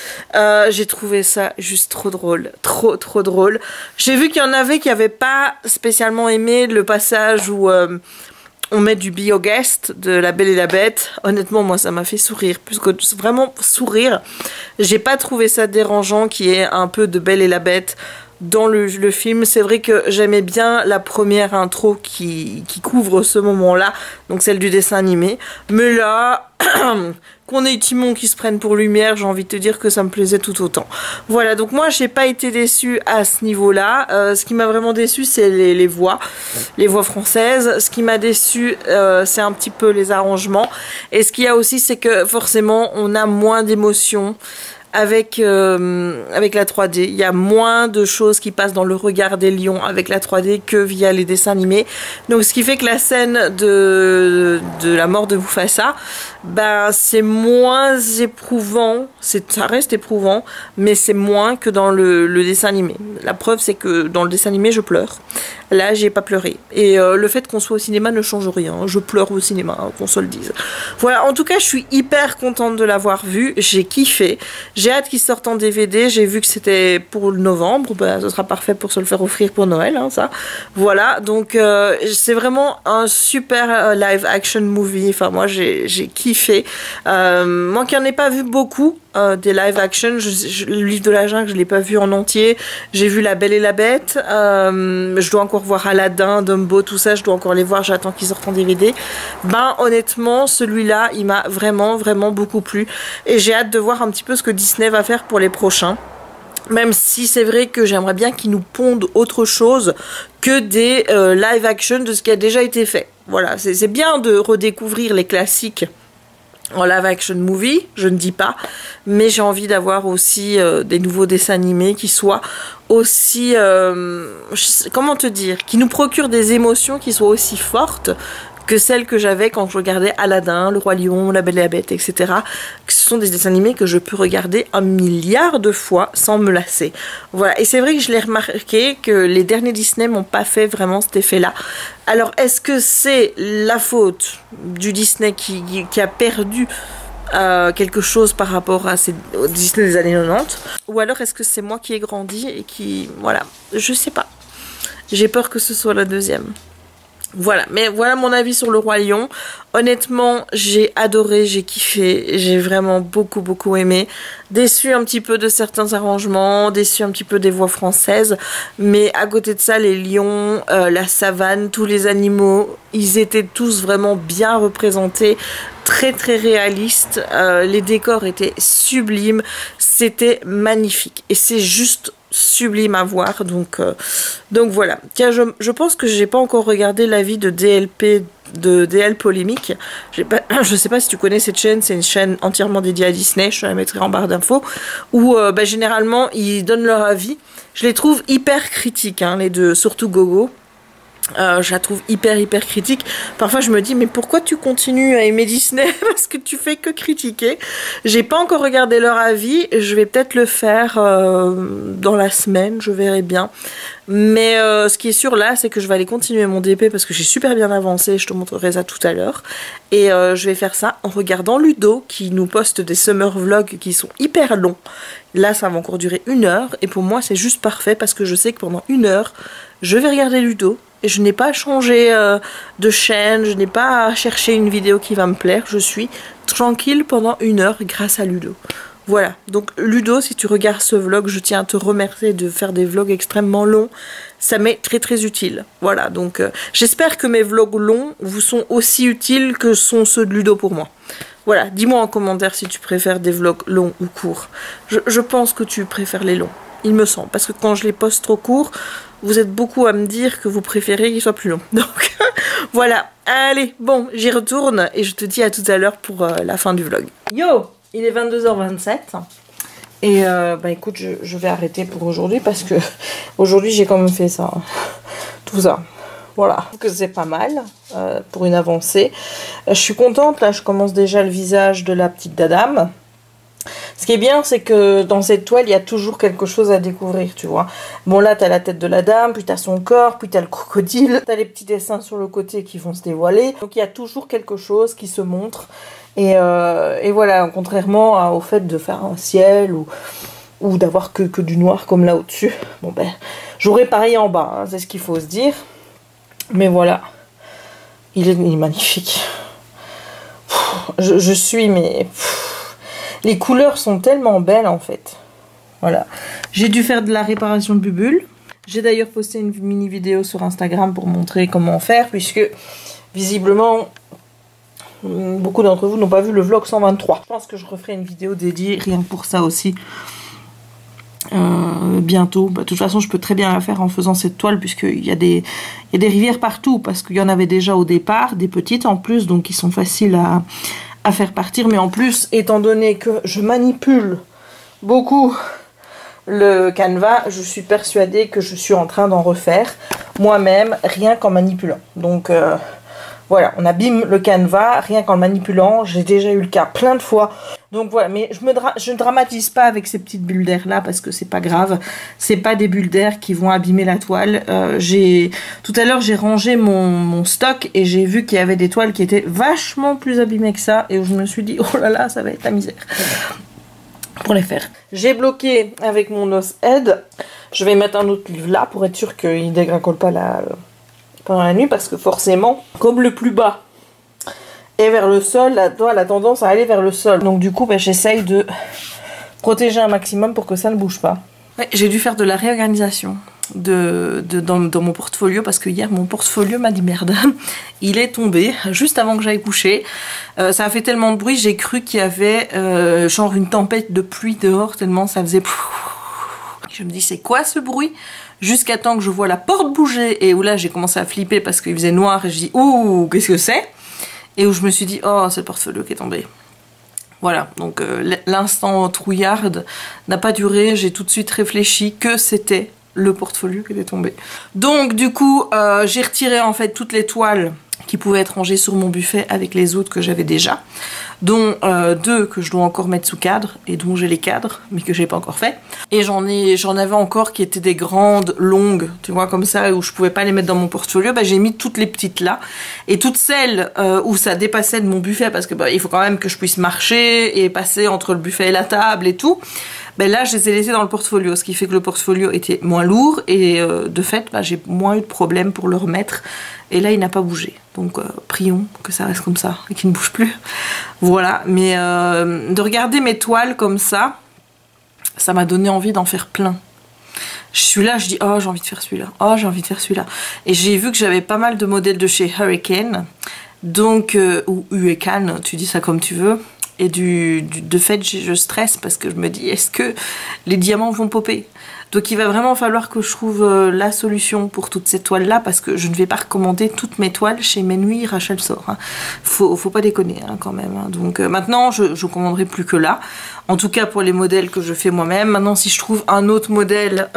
J'ai trouvé ça juste trop drôle, trop drôle. J'ai vu qu'il y en avait qui n'avaient pas spécialement aimé le passage où on met du bioguest de La Belle et la Bête. Honnêtement, moi, ça m'a fait sourire. Plus que vraiment sourire. J'ai pas trouvé ça dérangeant qu'il y ait un peu de Belle et la Bête dans le film. C'est vrai que j'aimais bien la première intro qui couvre ce moment-là. Donc celle du dessin animé. Mais là, qu'on ait Timon qui se prenne pour lumière, j'ai envie de te dire que ça me plaisait tout autant. Voilà, donc moi j'ai pas été déçue à ce niveau-là. Ce qui m'a vraiment déçue, c'est les voix françaises. Ce qui m'a déçue, c'est un petit peu les arrangements. Et ce qu'il y a aussi, c'est que forcément, on a moins d'émotions avec la 3D. Il y a moins de choses qui passent dans le regard des lions avec la 3D que via les dessins animés. Donc ce qui fait que la scène de la mort de Mufasa, c'est moins éprouvant. Ça reste éprouvant, mais c'est moins que dans le dessin animé. La preuve, c'est que dans le dessin animé, je pleure. Là, j'ai pas pleuré. Et le fait qu'on soit au cinéma ne change rien. Je pleure au cinéma, hein, qu'on se le dise. Voilà, en tout cas, je suis hyper contente de l'avoir vu. J'ai kiffé. J'ai hâte qu'il sorte en DVD. J'ai vu que c'était pour le novembre. Ce sera parfait pour se le faire offrir pour Noël, hein, ça. Voilà, donc c'est vraiment un super live action movie. Enfin, moi, j'ai kiffé. Moi qui n'en ai pas vu beaucoup, des live action, le livre de la jungle, je l'ai pas vu en entier. J'ai vu La Belle et la Bête. Je dois encore voir Aladdin, Dumbo, tout ça. Je dois encore les voir. J'attends qu'ils sortent en DVD. Honnêtement, celui-là, il m'a vraiment beaucoup plu. Et j'ai hâte de voir un petit peu ce que Disney va faire pour les prochains. Même si c'est vrai que j'aimerais bien qu'ils nous pondent autre chose que des live action de ce qui a déjà été fait. Voilà, c'est bien de redécouvrir les classiques en live action movie, je ne dis pas, mais j'ai envie d'avoir aussi des nouveaux dessins animés qui soient aussi, comment te dire, qui nous procurent des émotions qui soient aussi fortes que celles que j'avais quand je regardais Aladdin, Le Roi Lion, La Belle et la Bête, etc. Ce sont des dessins animés que je peux regarder 1 milliard de fois sans me lasser. Voilà, et c'est vrai que je l'ai remarqué que les derniers Disney m'ont pas fait vraiment cet effet-là. Alors, est-ce que c'est la faute du Disney qui a perdu quelque chose par rapport à au Disney des années 90, ou alors est-ce que c'est moi qui ai grandi et qui... Voilà, je sais pas. J'ai peur que ce soit la deuxième. Voilà, mais voilà mon avis sur Le Roi Lion. Honnêtement, j'ai adoré, j'ai kiffé, j'ai vraiment beaucoup aimé. Déçu un petit peu de certains arrangements, déçu un petit peu des voix françaises, mais à côté de ça, les lions, la savane, tous les animaux, ils étaient tous vraiment bien représentés, très réalistes. Les décors étaient sublimes, c'était magnifique et c'est juste sublime à voir, donc voilà. Tiens, je pense que j'ai pas encore regardé l'avis de DL Polémique. Je sais pas si tu connais cette chaîne, c'est une chaîne entièrement dédiée à Disney, je te la mettrai en barre d'infos, où généralement ils donnent leur avis. Je les trouve hyper critiques, hein, les deux, surtout Gogo. Je la trouve hyper critique. Parfois je me dis mais pourquoi tu continues à aimer Disney parce que tu fais que critiquer. J'ai pas encore regardé leur avis, je vais peut-être le faire dans la semaine, je verrai bien. Mais ce qui est sûr là, c'est que je vais aller continuer mon DP parce que j'ai super bien avancé, je te montrerai ça tout à l'heure. Et je vais faire ça en regardant Ludo qui nous poste des summer vlogs qui sont hyper longs. Là ça va encore durer 1 heure et pour moi c'est juste parfait parce que je sais que pendant 1 heure, je vais regarder Ludo. Et je n'ai pas à changer de chaîne, je n'ai pas à chercher une vidéo qui va me plaire. Je suis tranquille pendant 1 heure grâce à Ludo. Voilà, donc Ludo, si tu regardes ce vlog, je tiens à te remercier de faire des vlogs extrêmement longs. Ça m'est très utile. Voilà, donc j'espère que mes vlogs longs vous sont aussi utiles que sont ceux de Ludo pour moi. Voilà, dis-moi en commentaire si tu préfères des vlogs longs ou courts. Je pense que tu préfères les longs, il me semble. Parce que quand je les poste trop courts, vous êtes beaucoup à me dire que vous préférez qu'ils soient plus longs. Donc voilà, allez, bon, j'y retourne et je te dis à tout à l'heure pour la fin du vlog. Yo, il est 22h27 et bah écoute, je vais arrêter pour aujourd'hui parce que aujourd'hui j'ai quand même fait ça, tout ça. Voilà, que c'est pas mal pour une avancée. Je suis contente, là je commence déjà le visage de la petite dadame. Ce qui est bien, c'est que dans cette toile, il y a toujours quelque chose à découvrir, tu vois. Bon, là, t'as la tête de la dame, puis t'as son corps, puis t'as le crocodile. T'as les petits dessins sur le côté qui vont se dévoiler. Donc, il y a toujours quelque chose qui se montre. Et voilà, contrairement au fait de faire un ciel ou d'avoir que du noir comme là au-dessus. Bon, ben, j'aurai pareil en bas, hein, c'est ce qu'il faut se dire. Mais voilà, il est magnifique. Je suis, mais... Les couleurs sont tellement belles en fait. Voilà. J'ai dû faire de la réparation de bubules. J'ai d'ailleurs posté une mini vidéo sur Instagram pour montrer comment faire. Puisque visiblement, beaucoup d'entre vous n'ont pas vu le vlog 123. Je pense que je referai une vidéo dédiée rien que pour ça aussi. Bientôt. Bah, de toute façon, je peux très bien la faire en faisant cette toile. Puisqu'il y a des rivières partout. Parce qu'il y en avait déjà au départ. Des petites en plus. Donc qui sont faciles à faire partir, mais en plus, étant donné que je manipule beaucoup le canevas, je suis persuadée que je suis en train d'en refaire moi-même, rien qu'en manipulant. Donc voilà, on abîme le canevas, rien qu'en le manipulant, j'ai déjà eu le cas plein de fois. Donc voilà, mais je ne dramatise pas avec ces petites bulles d'air là, parce que c'est pas grave, c'est pas des bulles d'air qui vont abîmer la toile. Tout à l'heure j'ai rangé mon stock et j'ai vu qu'il y avait des toiles qui étaient vachement plus abîmées que ça, et où je me suis dit, oh là là, ça va être la misère pour les faire. J'ai bloqué avec mon os aide, je vais mettre un autre livre là, pour être sûr qu'il ne dégringole pas pendant la nuit, parce que forcément, comme le plus bas est vers le sol, la toile a tendance à aller vers le sol. Donc du coup, bah, j'essaye de protéger un maximum pour que ça ne bouge pas. Ouais, j'ai dû faire de la réorganisation dans mon portfolio, parce que hier, mon portfolio m'a dit merde. Il est tombé juste avant que j'aille coucher. Ça a fait tellement de bruit, j'ai cru qu'il y avait genre une tempête de pluie dehors, tellement ça faisait... Je me dis, c'est quoi ce bruit? Jusqu'à temps que je vois la porte bouger, et où là j'ai commencé à flipper parce qu'il faisait noir, et je dis, ouh, qu'est-ce que c'est? Et où je me suis dit, oh, c'est le portfolio qui est tombé. Voilà, donc l'instant trouillarde n'a pas duré, j'ai tout de suite réfléchi que c'était le portfolio qui était tombé. Donc du coup, j'ai retiré en fait toutes les toiles qui pouvaient être rangées sur mon buffet avec les autres que j'avais déjà, dont 2 que je dois encore mettre sous cadre, et dont j'ai les cadres, mais que j'ai pas encore fait. Et j'en avais encore qui étaient des grandes, longues, tu vois, comme ça, où je pouvais pas les mettre dans mon portfolio. Bah, j'ai mis toutes les petites là, et toutes celles où ça dépassait de mon buffet, parce que bah, il faut quand même que je puisse marcher et passer entre le buffet et la table et tout. Ben là, je les ai laissés dans le portfolio, ce qui fait que le portfolio était moins lourd, et de fait, bah, j'ai moins eu de problème pour le remettre. Et là, il n'a pas bougé. Donc, prions que ça reste comme ça et qu'il ne bouge plus. Voilà, mais de regarder mes toiles comme ça, ça m'a donné envie d'en faire plein. Je suis là, je dis, oh, j'ai envie de faire celui-là. Oh, j'ai envie de faire celui-là. Et j'ai vu que j'avais pas mal de modèles de chez Hurricane. Donc, ou Hurricane, tu dis ça comme tu veux. Et de fait, je stresse parce que je me dis, est-ce que les diamants vont popper? Donc il va vraiment falloir que je trouve la solution pour toutes ces toiles là, parce que je ne vais pas recommander toutes mes toiles chez Menui Rachel Sort, hein. Faut pas déconner, hein, quand même, hein. Donc maintenant je commanderai plus que là, en tout cas pour les modèles que je fais moi-même. Maintenant si je trouve un autre modèle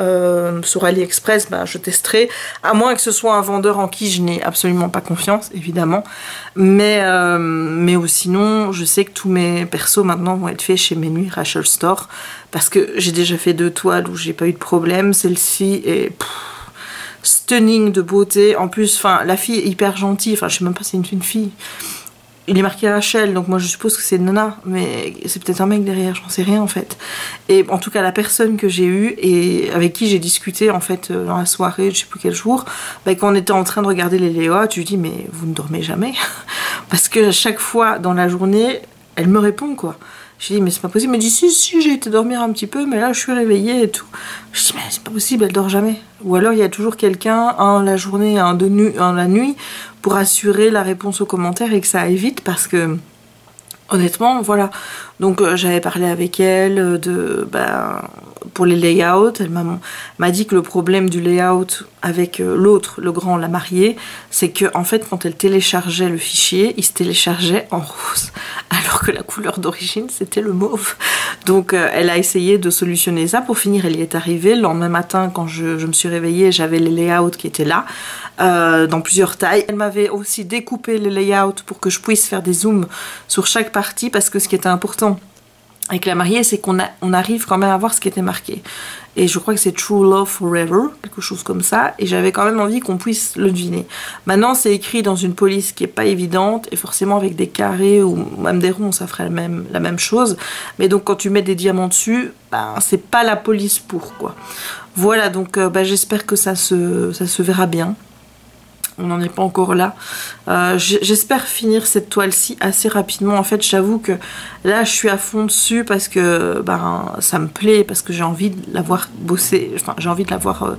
sur AliExpress, bah, je testerai, à moins que ce soit un vendeur en qui je n'ai absolument pas confiance, évidemment, mais sinon je sais que tous mes persos maintenant vont être faits chez Menui Rachel Store, parce que j'ai déjà fait 2 toiles où j'ai pas eu de problème. Celle-ci est stunning de beauté, en plus, enfin la fille est hyper gentille, enfin je sais même pas si c'est une fille. Il est marqué Rachel, donc moi je suppose que c'est une nana, mais c'est peut-être un mec derrière, j'en sais rien en fait. Et en tout cas la personne que j'ai eue et avec qui j'ai discuté en fait dans la soirée, je sais plus quel jour, bah, quand on était en train de regarder les layouts, je lui dis mais vous ne dormez jamais? Parce que à chaque fois dans la journée, elle me répond quoi. Je lui dis mais c'est pas possible, elle me dit si j'ai été dormir un petit peu mais là je suis réveillée et tout. Je dis mais c'est pas possible, elle dort jamais. Ou alors il y a toujours quelqu'un, un la journée, un la nuit, pour assurer la réponse aux commentaires et que ça aille vite, parce que honnêtement voilà. Donc j'avais parlé avec elle pour les layouts. Elle m'a dit que le problème du layout avec l'autre, le grand, la mariée, c'est que en fait quand elle téléchargeait le fichier, il se téléchargeait en rose, alors que la couleur d'origine c'était le mauve. Donc elle a essayé de solutionner ça. Pour finir, elle y est arrivée. Le lendemain matin, quand je me suis réveillée, j'avais les layouts qui étaient là, dans plusieurs tailles. Elle m'avait aussi découpé les layouts pour que je puisse faire des zooms sur chaque partie, parce que ce qui était important avec la mariée, c'est qu'on arrive quand même à voir ce qui était marqué. Et je crois que c'est True Love Forever, quelque chose comme ça. Et j'avais quand même envie qu'on puisse le deviner. Maintenant, c'est écrit dans une police qui est pas évidente. Et forcément, avec des carrés ou même des ronds, ça ferait la même chose. Mais donc, quand tu mets des diamants dessus, ben, c'est pas la police pour, quoi. Voilà, donc j'espère que ça se verra bien. On n'en est pas encore là. J'espère finir cette toile-ci assez rapidement. En fait, j'avoue que là, je suis à fond dessus parce que ça me plaît, parce que j'ai envie de l'avoir bossé, enfin, j'ai envie de l'avoir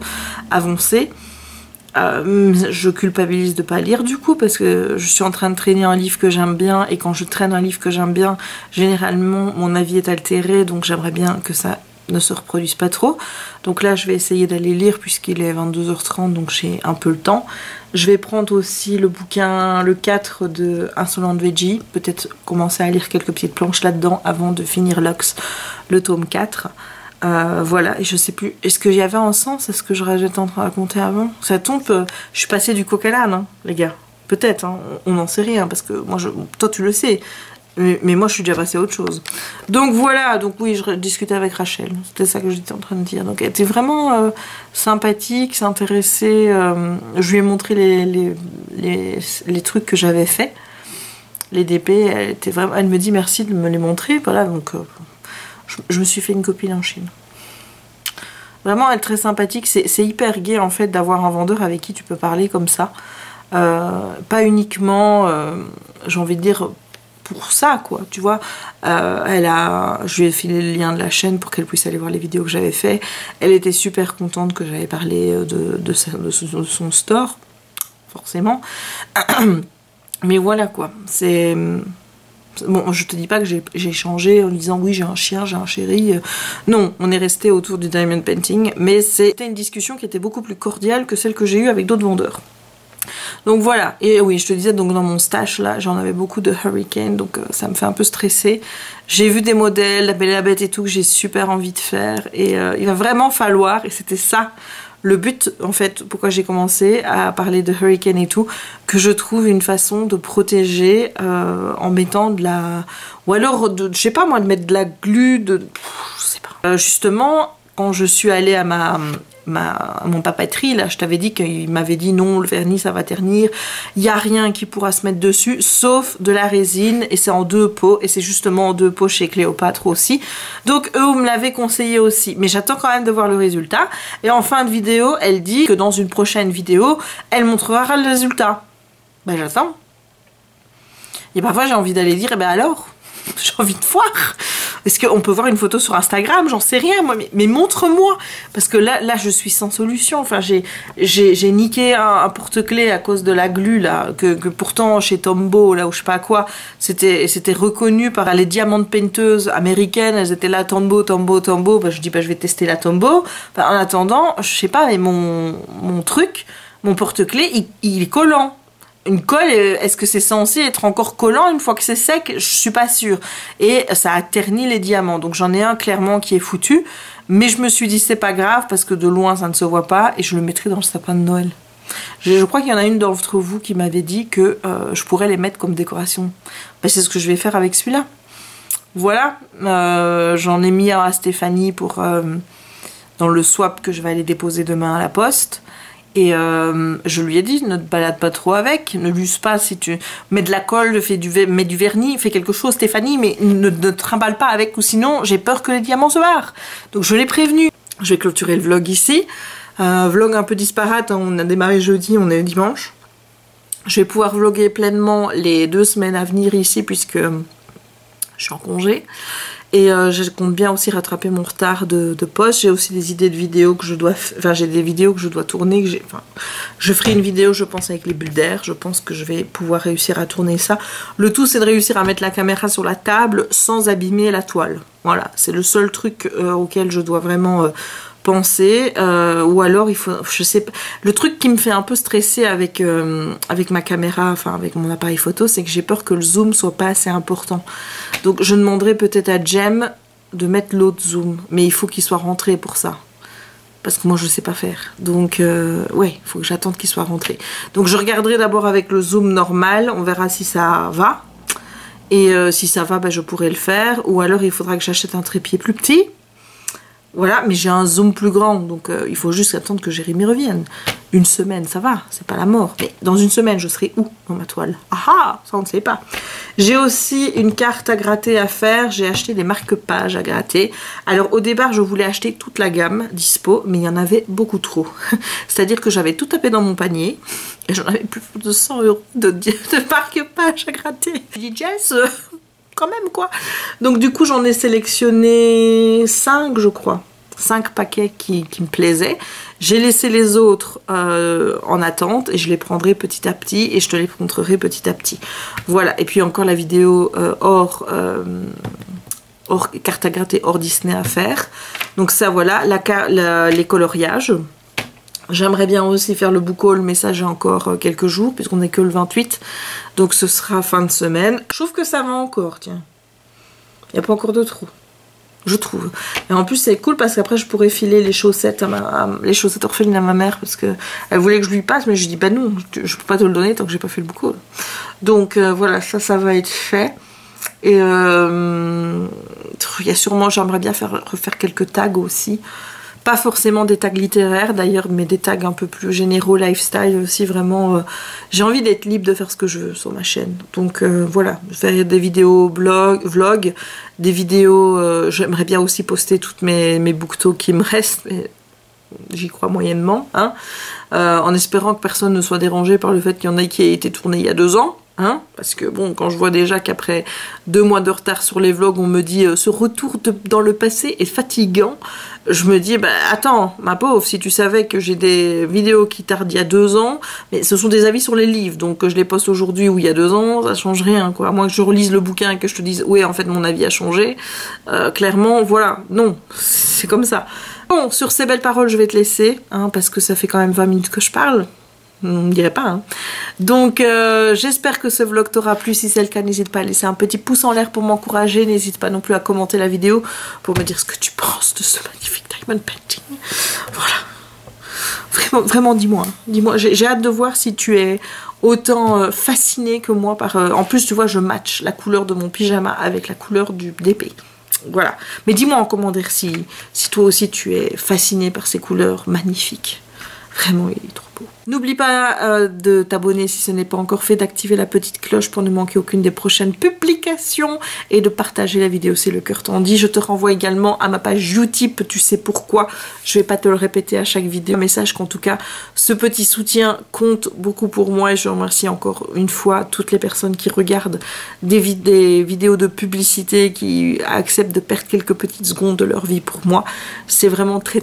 avancé. Je culpabilise de pas lire du coup, parce que je suis en train de traîner un livre que j'aime bien, et quand je traîne un livre que j'aime bien, généralement, mon avis est altéré, donc j'aimerais bien que ça ne se reproduise pas trop. Donc là je vais essayer d'aller lire puisqu'il est 22h30, donc j'ai un peu le temps. Je vais prendre aussi le bouquin, le 4 de Insolent Veggie, peut-être commencer à lire quelques petites planches là-dedans avant de finir Lux, le tome 4. Voilà, et je sais plus, est-ce qu'il y avait un sens à ce que j'étais en train de raconter avant? Ça tombe, je suis passée du coq à l'âne, hein, les gars. Peut-être, hein, on n'en sait rien, parce que moi, toi tu le sais. Mais moi je suis déjà passée à autre chose. Donc voilà, donc oui, je discutais avec Rachel, c'était ça que j'étais en train de dire. Donc elle était vraiment sympathique, s'intéressait. Je lui ai montré les trucs que j'avais fait, les DP. Elle me dit merci de me les montrer. Voilà, donc je me suis fait une copine en Chine. Vraiment, elle est très sympathique. C'est hyper gai en fait d'avoir un vendeur avec qui tu peux parler comme ça. Pas uniquement, j'ai envie de dire, pour ça quoi, tu vois. Je lui ai filé le lien de la chaîne pour qu'elle puisse aller voir les vidéos que j'avais fait. Elle était super contente que j'avais parlé de son store, forcément. Mais voilà quoi, c'est... Bon, je te dis pas que j'ai changé en disant oui j'ai un chien, j'ai un chéri. Non, on est resté autour du diamond painting, mais c'était une discussion qui était beaucoup plus cordiale que celle que j'ai eue avec d'autres vendeurs. Donc voilà, et oui, je te disais, donc dans mon stash là, j'en avais beaucoup de Hurricane, donc ça me fait un peu stresser. J'ai vu des modèles, La Belle et la Bête et tout, que j'ai super envie de faire, et il va vraiment falloir, et c'était ça le but en fait, pourquoi j'ai commencé à parler de Hurricane et tout, que je trouve une façon de protéger en mettant de la... Ou alors, je sais pas moi, de mettre de la glu, je sais pas. Justement, quand je suis allée à mon papeterie, là, je t'avais dit qu'il m'avait dit non, le vernis ça va ternir, il n'y a rien qui pourra se mettre dessus, sauf de la résine, et c'est en 2 pots, et c'est justement en 2 pots chez Cléopâtre aussi. Donc eux me l'avaient conseillé aussi, mais j'attends quand même de voir le résultat. Et en fin de vidéo, elle dit que dans une prochaine vidéo, elle montrera le résultat. Ben j'attends. Et parfois j'ai envie d'aller dire, eh ben alors, j'ai envie de voir. Est-ce qu'on peut voir une photo sur Instagram? J'en sais rien, moi. Mais montre-moi. Parce que là, je suis sans solution. Enfin, j'ai niqué un porte-clés à cause de la glu, là. Que pourtant, chez Tombow, là, ou je sais pas quoi, c'était reconnu par les diamantes peinteuses américaines. Elles étaient là, Tombow. Bah, je dis, bah, je vais tester la Tombow. Enfin, en attendant, je sais pas, mais mon truc, mon porte-clés, il est collant. Une colle, est-ce que c'est censé être encore collant une fois que c'est sec? Je suis pas sûre. Et ça a terni les diamants. Donc j'en ai un clairement qui est foutu. Mais je me suis dit c'est pas grave parce que de loin ça ne se voit pas. Et je le mettrai dans le sapin de Noël. Je crois qu'il y en a une d'entre vous qui m'avait dit que je pourrais les mettre comme décoration. Ben, c'est ce que je vais faire avec celui-là. Voilà. J'en ai mis un à Stéphanie pour dans le swap que je vais aller déposer demain à la poste. Et je lui ai dit, ne te balade pas trop avec, ne l'use pas si tu mets de la colle, mets du vernis, fais quelque chose Stéphanie, mais ne te trimballe pas avec ou sinon j'ai peur que les diamants se barrent. Donc je l'ai prévenu. Je vais clôturer le vlog ici. Vlog un peu disparate, hein, on a démarré jeudi, on est dimanche. Je vais pouvoir vlogger pleinement les 2 semaines à venir ici puisque je suis en congé. Et je compte bien aussi rattraper mon retard de poste. J'ai aussi des idées de vidéos que je dois... Enfin, j'ai des vidéos que je dois tourner. Je ferai une vidéo, je pense, avec les bulles d'air. Je pense que je vais pouvoir réussir à tourner ça. Le tout, c'est de réussir à mettre la caméra sur la table sans abîmer la toile. Voilà, c'est le seul truc auquel je dois vraiment... penser, ou alors il faut, je sais pas, le truc qui me fait un peu stresser avec ma caméra, enfin avec mon appareil photo, c'est que j'ai peur que le zoom soit pas assez important. Donc je demanderai peut-être à Jem de mettre l'autre zoom, mais il faut qu'il soit rentré pour ça. Parce que moi je sais pas faire. Donc ouais, il faut que j'attende qu'il soit rentré. Donc je regarderai d'abord avec le zoom normal, on verra si ça va. Et si ça va, ben, je pourrai le faire. Ou alors il faudra que j'achète un trépied plus petit. Voilà, mais j'ai un zoom plus grand, donc il faut juste attendre que Jérémy revienne. 1 semaine, ça va, c'est pas la mort. Mais dans 1 semaine, je serai où dans ma toile? Ah ah, ça on ne sait pas. J'ai aussi une carte à gratter à faire. J'ai acheté des marque-pages à gratter. Alors au départ, je voulais acheter toute la gamme dispo, mais il y en avait beaucoup trop. C'est-à-dire que j'avais tout tapé dans mon panier et j'en avais plus de 100 € de marque-pages à gratter. Je dis Jess, quand même quoi. Donc du coup j'en ai sélectionné 5 je crois. 5 paquets qui me plaisaient. J'ai laissé les autres en attente et je les prendrai petit à petit et je te les montrerai petit à petit. Voilà, et puis encore la vidéo hors carte à gratter hors Disney à faire. Donc ça voilà, les coloriages. J'aimerais bien aussi faire le book haul, mais ça j'ai encore quelques jours puisqu'on n'est que le 28. Donc ce sera fin de semaine. Je trouve que ça va encore, tiens. Il n'y a pas encore de trous. Je trouve. Et en plus c'est cool parce qu'après je pourrais filer les chaussettes les chaussettes orphelines à ma mère parce que elle voulait que je lui passe, mais je lui dis bah non, je peux pas te le donner tant que j'ai pas fait le book haul. Donc voilà, ça va être fait. Et il y a sûrement, j'aimerais bien refaire quelques tags aussi. Pas forcément des tags littéraires d'ailleurs, mais des tags un peu plus généraux, lifestyle aussi, vraiment. J'ai envie d'être libre de faire ce que je veux sur ma chaîne. Donc voilà, faire des vidéos vlog, des vidéos... J'aimerais bien aussi poster toutes mes booktalks qui me restent, mais j'y crois moyennement. Hein, en espérant que personne ne soit dérangé par le fait qu'il y en ait qui aient été tournés il y a 2 ans. Hein, parce que bon, quand je vois déjà qu'après 2 mois de retard sur les vlogs, on me dit ce retour dans le passé est fatigant, je me dis bah attends ma pauvre, si tu savais que j'ai des vidéos qui tardent il y a 2 ans, mais ce sont des avis sur les livres, donc que je les poste aujourd'hui ou il y a 2 ans, ça change rien quoi, à moins que je relise le bouquin et que je te dise ouais en fait mon avis a changé, clairement voilà, non, c'est comme ça. Bon, sur ces belles paroles je vais te laisser, hein, parce que ça fait quand même 20 minutes que je parle. On ne dirait pas, hein. Donc j'espère que ce vlog t'aura plu. Si c'est le cas, n'hésite pas à laisser un petit pouce en l'air pour m'encourager. N'hésite pas non plus à commenter la vidéo pour me dire ce que tu penses de ce magnifique diamond painting. Voilà. Vraiment dis-moi. Dis-moi. J'ai hâte de voir si tu es autant fasciné que moi par... En plus, tu vois, je match la couleur de mon pyjama avec la couleur d'épée. Voilà. Mais dis-moi en commentaire si toi aussi tu es fasciné par ces couleurs magnifiques. Vraiment, il est trop beau. N'oublie pas de t'abonner si ce n'est pas encore fait, d'activer la petite cloche pour ne manquer aucune des prochaines publications et de partager la vidéo si le cœur t'en dit. Je te renvoie également à ma page Utip, tu sais pourquoi, je vais pas te le répéter à chaque vidéo. Un message qu'en tout cas ce petit soutien compte beaucoup pour moi et je remercie encore une fois toutes les personnes qui regardent des vidéos de publicité, qui acceptent de perdre quelques petites secondes de leur vie pour moi. C'est vraiment très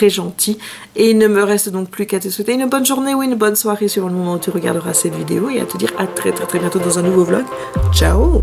gentil. Et il ne me reste donc plus qu'à te souhaiter une bonne journée ou une bonne soirée suivant le moment où tu regarderas cette vidéo et à te dire à très bientôt dans un nouveau vlog. Ciao!